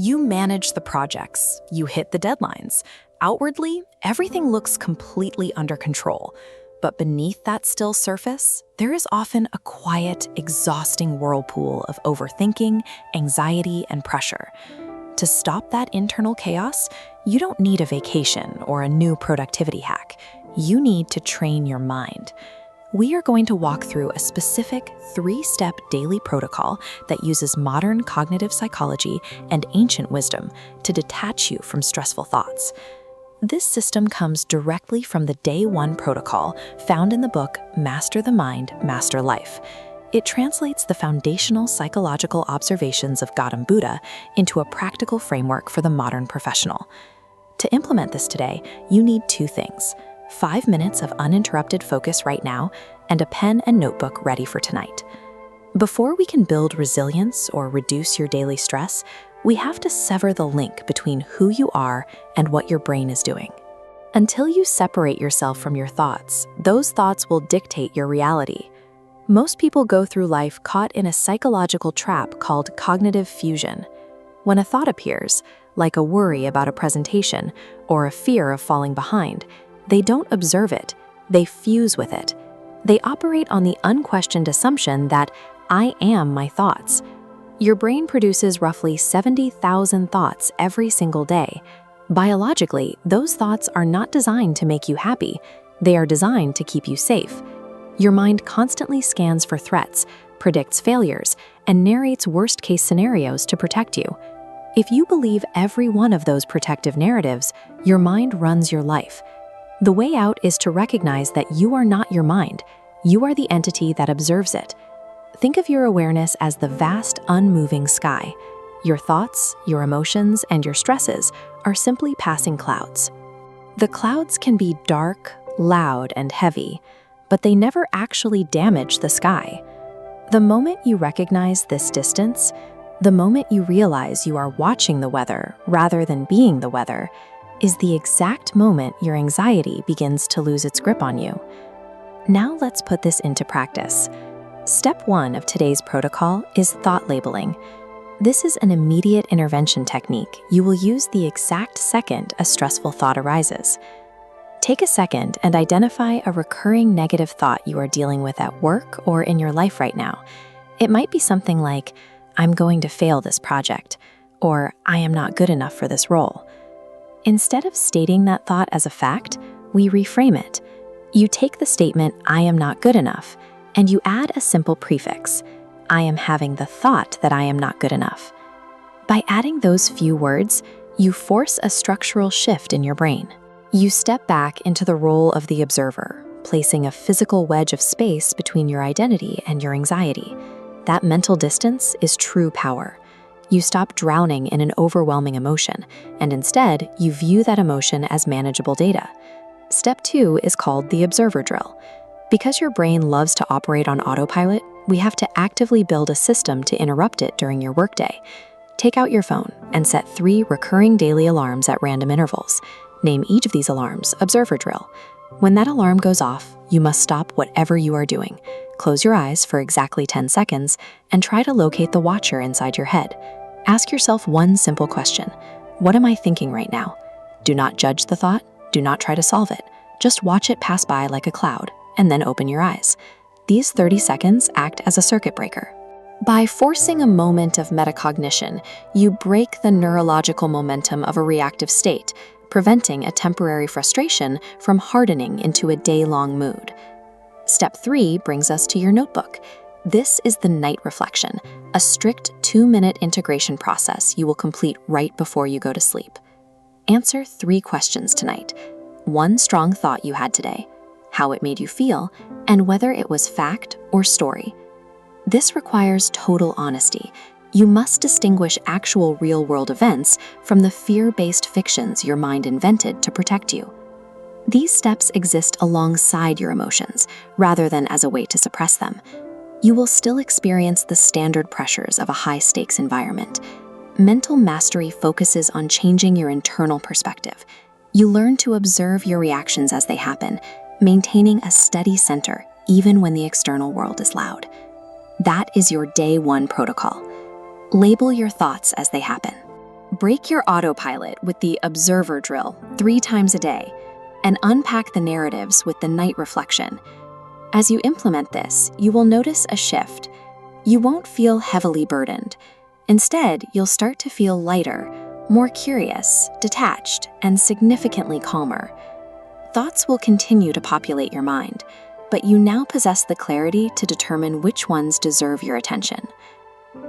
You manage the projects, you hit the deadlines. Outwardly, everything looks completely under control. But beneath that still surface, there is often a quiet, exhausting whirlpool of overthinking, anxiety, and pressure. To stop that internal chaos, you don't need a vacation or a new productivity hack. You need to train your mind. We are going to walk through a specific 3-step daily protocol that uses modern cognitive psychology and ancient wisdom to detach you from stressful thoughts. This system comes directly from the Day 1 protocol found in the book Master the Mind, Master Life. It translates the foundational psychological observations of Gautam Buddha into a practical framework for the modern professional. To implement this today, you need 2 things: 5 minutes of uninterrupted focus right now, and a pen and notebook ready for tonight. Before we can build resilience or reduce your daily stress, we have to sever the link between who you are and what your brain is doing. Until you separate yourself from your thoughts, those thoughts will dictate your reality. Most people go through life caught in a psychological trap called cognitive fusion. When a thought appears, like a worry about a presentation or a fear of falling behind, they don't observe it, they fuse with it. They operate on the unquestioned assumption that I am my thoughts. Your brain produces roughly 70,000 thoughts every single day. Biologically, those thoughts are not designed to make you happy. They are designed to keep you safe. Your mind constantly scans for threats, predicts failures, and narrates worst-case scenarios to protect you. If you believe every one of those protective narratives, your mind runs your life. The way out is to recognize that you are not your mind. You are the entity that observes it. Think of your awareness as the vast, unmoving sky. Your thoughts, your emotions, and your stresses are simply passing clouds. The clouds can be dark, loud, and heavy, but they never actually damage the sky. The moment you recognize this distance, the moment you realize you are watching the weather rather than being the weather, is the exact moment your anxiety begins to lose its grip on you. Now let's put this into practice. Step 1 of today's protocol is thought labeling. This is an immediate intervention technique you will use the exact second a stressful thought arises. Take a second and identify a recurring negative thought you are dealing with at work or in your life right now. It might be something like, I'm going to fail this project, or I am not good enough for this role. Instead of stating that thought as a fact, we reframe it. You take the statement, I am not good enough, and you add a simple prefix. I am having the thought that I am not good enough. By adding those few words, you force a structural shift in your brain. You step back into the role of the observer, placing a physical wedge of space between your identity and your anxiety. That mental distance is true power. You stop drowning in an overwhelming emotion, and instead, you view that emotion as manageable data. Step 2 is called the observer drill. Because your brain loves to operate on autopilot, we have to actively build a system to interrupt it during your workday. Take out your phone and set 3 recurring daily alarms at random intervals. Name each of these alarms observer drill. When that alarm goes off, you must stop whatever you are doing. Close your eyes for exactly 10 seconds and try to locate the watcher inside your head. Ask yourself one simple question. What am I thinking right now? Do not judge the thought. Do not try to solve it. Just watch it pass by like a cloud, and then open your eyes. These 30 seconds act as a circuit breaker. By forcing a moment of metacognition, you break the neurological momentum of a reactive state, preventing a temporary frustration from hardening into a day-long mood. Step 3 brings us to your notebook. This is the night reflection, a strict 2-minute integration process you will complete right before you go to sleep. Answer 3 questions tonight. 1 strong thought you had today, how it made you feel, and whether it was fact or story. This requires total honesty. You must distinguish actual real-world events from the fear-based fictions your mind invented to protect you. These steps exist alongside your emotions, rather than as a way to suppress them. You will still experience the standard pressures of a high-stakes environment. Mental mastery focuses on changing your internal perspective. You learn to observe your reactions as they happen, maintaining a steady center even when the external world is loud. That is your Day 1 protocol. Label your thoughts as they happen. Break your autopilot with the observer drill 3 times a day and unpack the narratives with the night reflection. As you implement this, you will notice a shift. You won't feel heavily burdened. Instead, you'll start to feel lighter, more curious, detached, and significantly calmer. Thoughts will continue to populate your mind, but you now possess the clarity to determine which ones deserve your attention.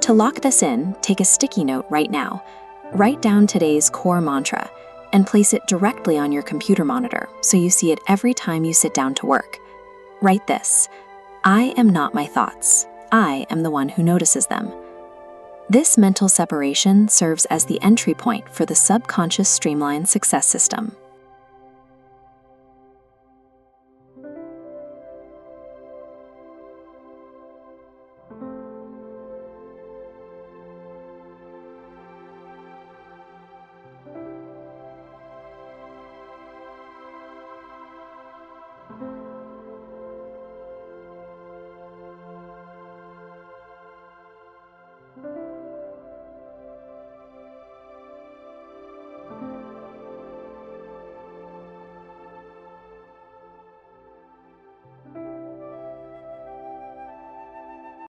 To lock this in, take a sticky note right now. Write down today's core mantra and place it directly on your computer monitor so you see it every time you sit down to work. Write this: I am not my thoughts. I am the one who notices them. This mental separation serves as the entry point for the subconscious streamlined success system.